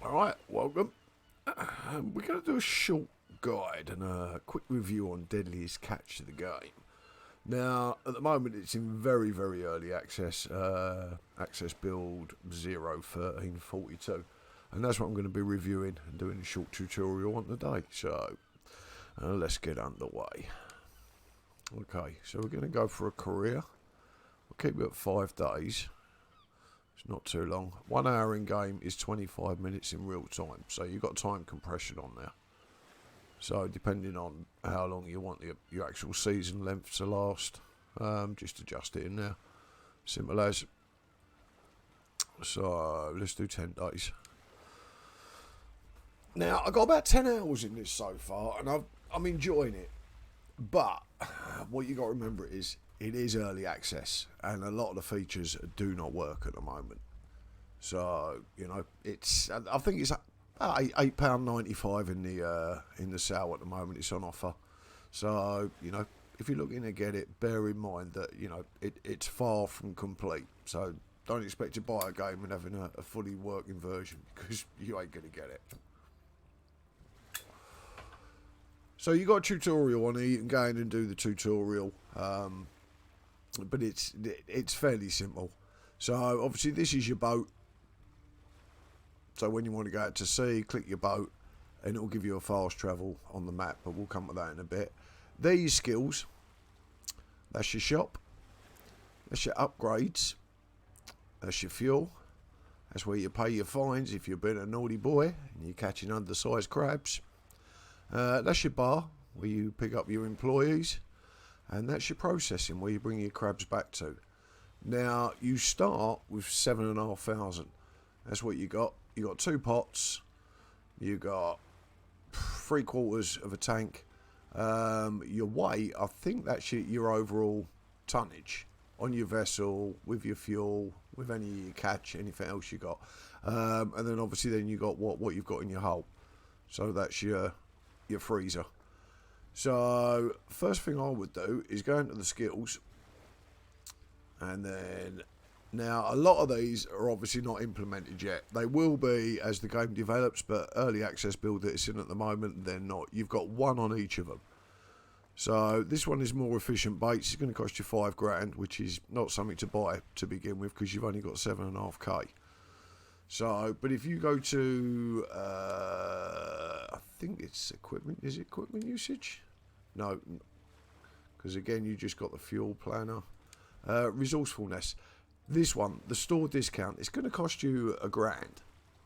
Alright, welcome. We're going to do a short guide and a quick review on Deadliest Catch, the game. Now, at the moment, it's in very, very early access. Access build 0.13.42. And that's what I'm going to be reviewing and doing a short tutorial on today. So, let's get underway. Okay, so we're going to go for a career. We'll keep it at 5 days. It's not too long. 1 hour in game is 25 minutes in real time. So you've got time compression on there. So depending on how long you want your actual season length to last, just adjust it in there. Simple as. So let's do 10 days. Now I've got about 10 hours in this so far, and I'm enjoying it. But what you got to remember is it is early access, and a lot of the features do not work at the moment. So you know, I think it's £8.95 in the sale at the moment. It's on offer. So you know, if you're looking to get it, bear in mind that you know it's far from complete. So don't expect to buy a game and having a fully working version, because you ain't gonna get it. So you got a tutorial on here. You can go in and do the tutorial. But it's fairly simple. So obviously this is your boat. So when you want to go out to sea, click your boat and it will give you a fast travel on the map, but we'll come to that in a bit. These skills, that's your shop, that's your upgrades, that's your fuel, that's where you pay your fines if you've been a naughty boy and you're catching undersized crabs. That's your bar where you pick up your employees. And that's your processing, where you bring your crabs back to. Now, you start with 7,500. That's what you got. You got 2 pots. You got 3/4 of a tank. Your weight, I think that's your overall tonnage on your vessel, with your fuel, with any of your catch, anything else you got. And then obviously then you got what you've got in your hull. So that's your freezer. So, first thing I would do is go into the skills, and then, now a lot of these are obviously not implemented yet. They will be as the game develops, but early access build that it's in at the moment, they're not. You've got 1 on each of them. So, this one is more efficient baits. It's going to cost you £5,000, which is not something to buy to begin with, because you've only got 7.5k. So, but if you go to, I think it's equipment. Is it equipment usage? No, because again, you just got the fuel planner. Resourcefulness. This one, the store discount, it's going to cost you £1,000,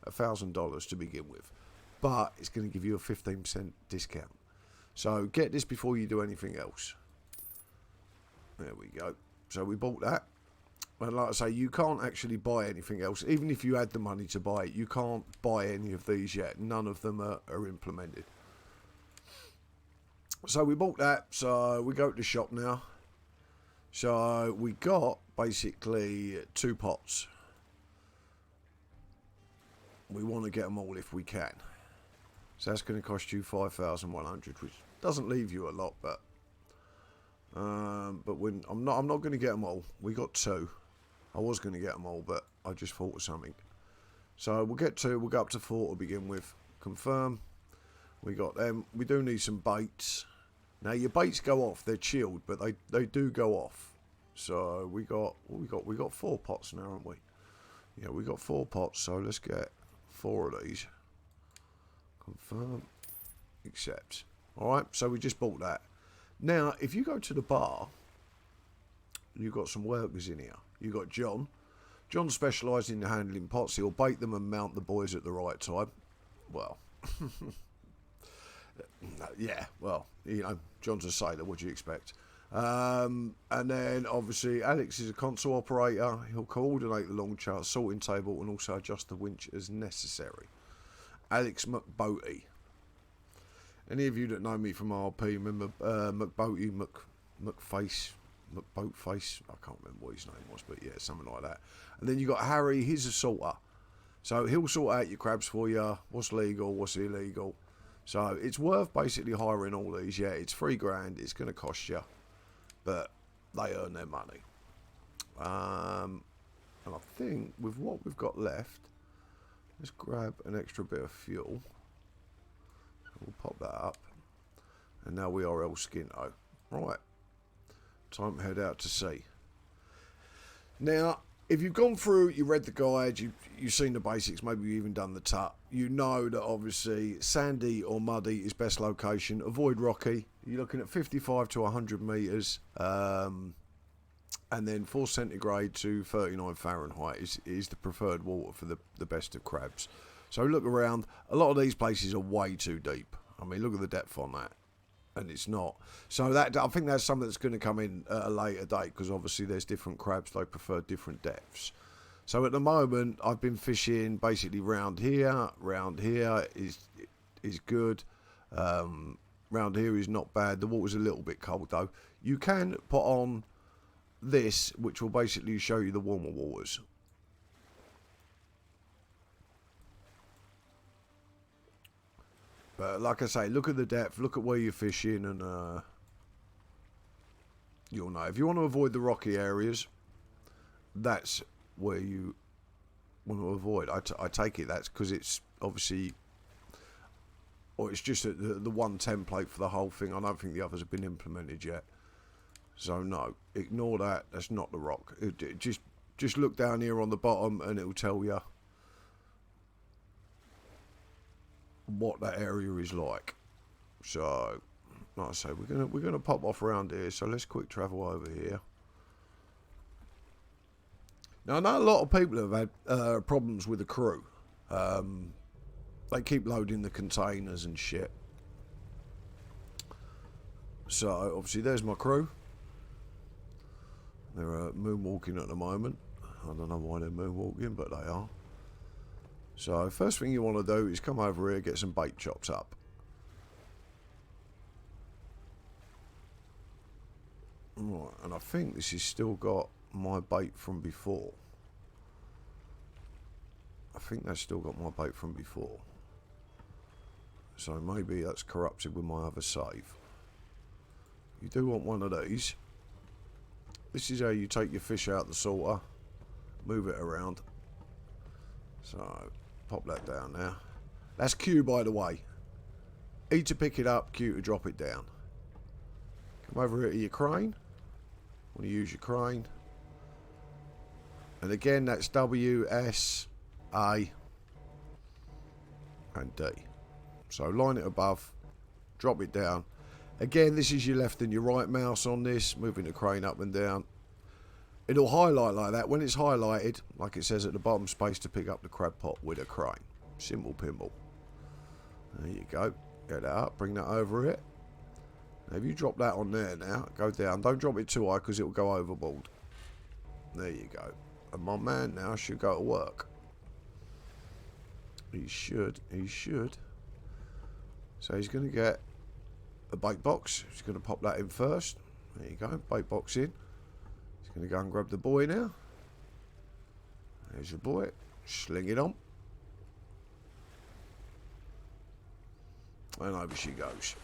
$1,000 to begin with, but it's going to give you a 15% discount. So get this before you do anything else. There we go. So we bought that. And like I say, you can't actually buy anything else. Even if you had the money to buy it, you can't buy any of these yet. None of them are implemented. So we bought that. So we go to the shop now. So we got basically 2 pots. We want to get them all if we can. So that's going to cost you 5,100, which doesn't leave you a lot, but when I'm not going to get them all. We got 2. I was going to get them all, but I just thought of something. So we'll get 2. We'll go up to 4 to begin with. Confirm. We got them. We do need some baits. Now your baits go off. They're chilled, but they do go off. So we got 4 pots now, haven't we? Yeah, we got 4 pots. So let's get 4 of these. Confirm. Accept. All right. So we just bought that. Now, if you go to the bar, you've got some workers in here. You've got John. John specialised in handling pots. He'll bait them and mount the boys at the right time. Well, yeah, well, you know, John's a sailor. What do you expect? And then, obviously, Alex is a console operator. He'll coordinate the long chart, sorting table, and also adjust the winch as necessary. Alex McBoaty. Any of you that know me from RP remember McBoaty, McFace, McBoatface? I can't remember what his name was, but yeah, something like that. And then you got Harry, he's a sorter. So he'll sort out your crabs for you, what's legal, what's illegal. So it's worth basically hiring all these. Yeah, it's £3,000, it's going to cost you, but they earn their money. And I think with what we've got left, Let's grab an extra bit of fuel. We'll pop that up. And now we are El Skinto. Right. Time to head out to sea. Now, if you've gone through, you read the guide, you've seen the basics, maybe you've even done the tut, you know that obviously sandy or muddy is best location. Avoid rocky. You're looking at 55 to 100 metres. And then 4 centigrade to 39 Fahrenheit is the preferred water for the best of crabs. So look around. A lot of these places are way too deep. I mean, look at the depth on that. And it's not. So that, I think that's something that's going to come in at a later date, because obviously there's different crabs, they prefer different depths. So at the moment I've been fishing basically round here is good. Round here is not bad. The water's a little bit cold though. You can put on this, which will basically show you the warmer waters. But like I say, look at the depth, look at where you're fishing, and you'll know. If you want to avoid the rocky areas, that's where you want to avoid. I take it that's because it's obviously, or it's just the one template for the whole thing. I don't think the others have been implemented yet. So no, ignore that. That's not the rock. Just look down here on the bottom, and it will tell you what that area is like. So, like I say, we're gonna pop off around here. So let's quick travel over here. Now I know a lot of people have had problems with the crew. They keep loading the containers and shit. So obviously there's my crew. They're moonwalking at the moment. I don't know why they're moonwalking, but they are. So first thing you want to do is come over here, get some bait chops up. Right, and I think this has still got my bait from before. I think that's still got my bait from before. So maybe that's corrupted with my other save. You do want one of these. This is how you take your fish out the salter. Move it around. So pop that down now. That's Q, by the way. E to pick it up, Q to drop it down. Come over here to your crane. Want to use your crane. And again, that's W, S, A, and D. So line it above, drop it down. Again, this is your left and your right mouse on this, moving the crane up and down. It'll highlight like that. When it's highlighted, like it says at the bottom, space to pick up the crab pot with a crane. Simple pinball. There you go. Get that up, bring that over it. Now if you drop that on there now, go down. Don't drop it too high because it will go overboard. There you go. And my man now should go to work. He should. So he's going to get a bait box. He's going to pop that in first. There you go. Bait box in. He's going to go and grab the buoy now. There's your buoy. Sling it on. And over she goes.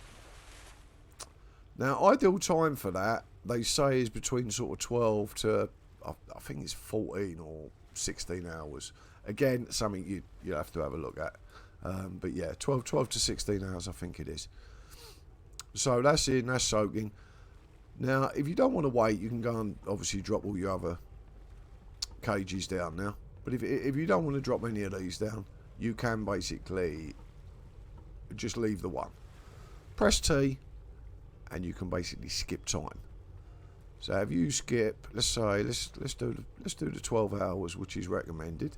Now, ideal time for that, they say, is between sort of 12 to, I think it's 14 or 16 hours. Again, something you have to have a look at. But yeah, 12 to 16 hours, I think it is. So that's in, that's soaking. Now, if you don't want to wait, you can go and obviously drop all your other cages down now. But if you don't want to drop any of these down, you can basically just leave the one. Press T, and you can basically skip time. So if you skip, let's say, let's do the 12 hours, which is recommended.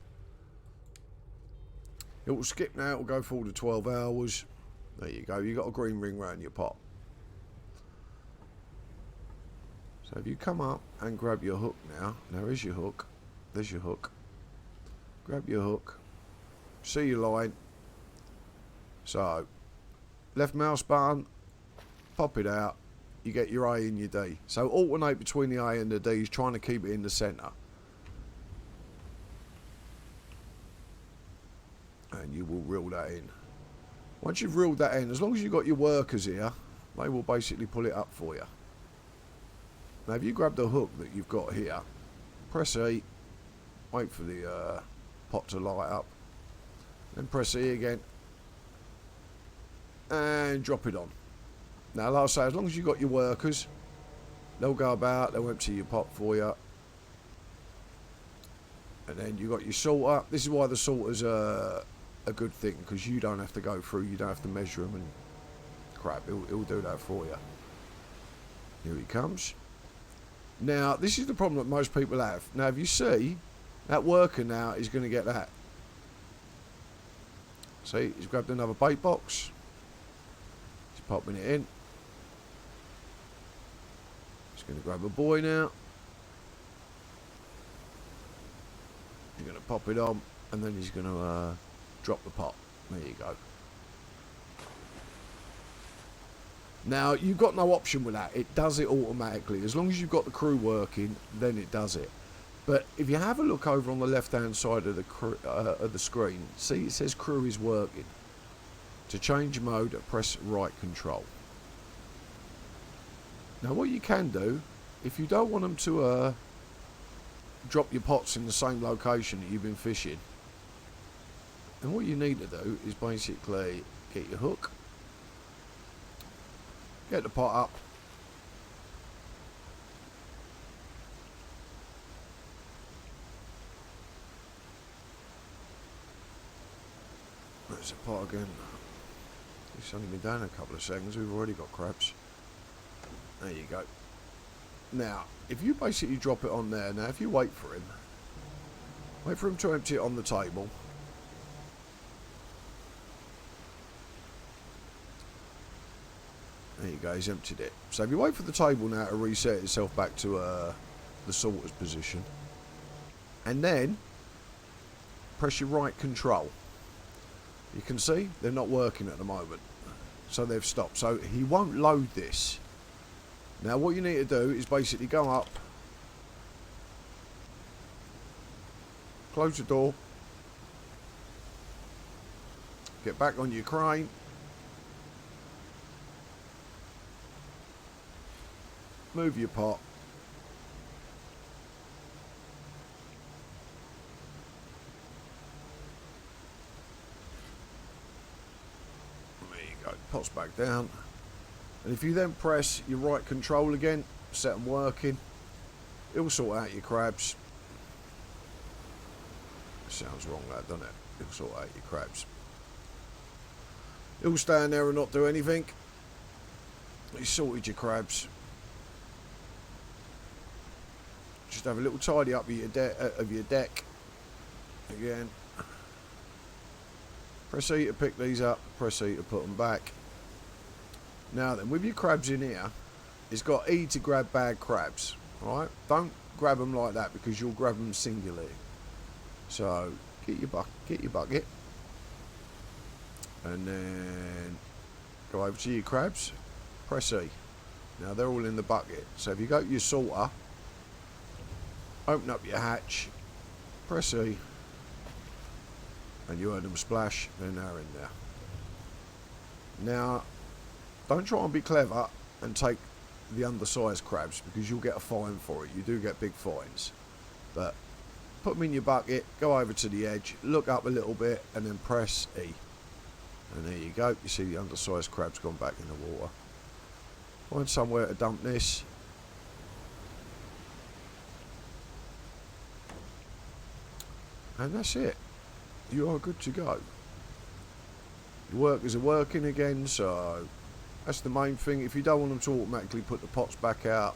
It will skip now. It will go for the 12 hours. There you go. You got a green ring around your pot. So if you come up and grab your hook now, there's your hook. There's your hook. Grab your hook. See your line. So, left mouse button, pop it out. You get your A and your D. So alternate between the A and the D's, trying to keep it in the centre. And you will reel that in. Once you've reeled that in, as long as you've got your workers here, they will basically pull it up for you. Now if you grab the hook that you've got here, press E, wait for the pot to light up. and press E again, and drop it on. Now, like I say, as long as you've got your workers, they'll go about, they'll empty your pot for you. And then you've got your salter. This is why the salter's a good thing, because you don't have to go through, you don't have to measure them and crap. It'll do that for you. Here he comes. Now, this is the problem that most people have. Now, if you see, that worker now is going to get that. See, he's grabbed another bait box. He's popping it in. He's going to grab a buoy now. He's going to pop it on, and then he's going to drop the pot. There you go. Now, you've got no option with that. It does it automatically. As long as you've got the crew working, then it does it. But if you have a look over on the left-hand side of the screen, see it says crew is working. To change mode, press right control. Now, what you can do, if you don't want them to drop your pots in the same location that you've been fishing, then what you need to do is basically get your hook, get the pot up, there's the pot again. It's only been down a couple of seconds, we've already got crabs. There you go. Now, if you basically drop it on there, now if you wait for him to empty it on the table. There you go, he's emptied it. So if you wait for the table now to reset itself back to the salter's position, and then press your right control. You can see they're not working at the moment, so they've stopped. So he won't load this. Now what you need to do is basically go up, close the door, get back on your crane, move your pot, there you go, pot's back down. And if you then press your right control again, set them working, it will sort out your crabs. Sounds wrong that, doesn't it? It will sort out your crabs. It will stand there and not do anything. It's sorted your crabs. Just have a little tidy up of your deck. Again. Press E to pick these up, press E to put them back. Now then, with your crabs in here, it's got E to grab bad crabs, right? Don't grab them like that because you'll grab them singularly. So get your bucket, and then go over to your crabs, press E. Now they're all in the bucket. So if you go to your salter, open up your hatch, press E, and you heard them splash, then they're in there. Now, don't try and be clever and take the undersized crabs because you'll get a fine for it. You do get big fines. But put them in your bucket, go over to the edge, look up a little bit, and then press E. And there you go. You see the undersized crabs gone back in the water. Find somewhere to dump this. And that's it. You are good to go. Your workers are working again, so that's the main thing. If you don't want them to automatically put the pots back out,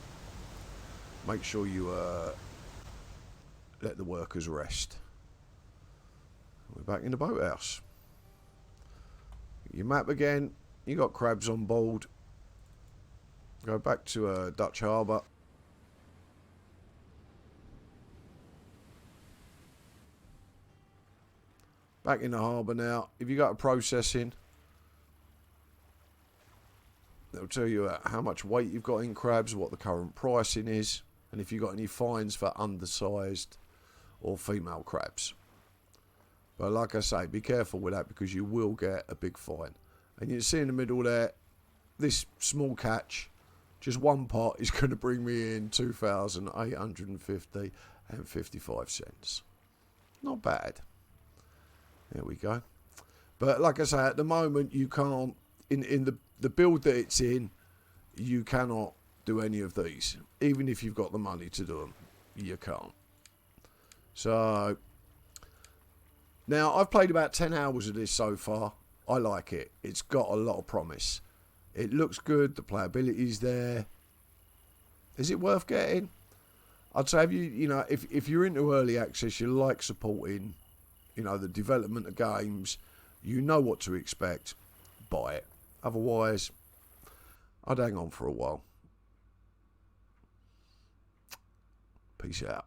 make sure you let the workers rest. We're back in the boathouse. Your map again. You got crabs on board. Go back to Dutch Harbour. Back in the harbour now. If you go to processing, they'll tell you how much weight you've got in crabs, what the current pricing is, and if you've got any fines for undersized or female crabs. But like I say, be careful with that because you will get a big fine. And you see in the middle there, this small catch, just one pot is going to bring me in $2,850.55. Not bad. There we go. But like I say, at the moment you can't, in the build that it's in, you cannot do any of these. Even if you've got the money to do them, you can't. So, now I've played about 10 hours of this so far. I like it. It's got a lot of promise. It looks good. The playability's there. Is it worth getting? I'd say if you're into early access, you like supporting, the development of games, you know what to expect, buy it. Otherwise, I'd hang on for a while. Peace out.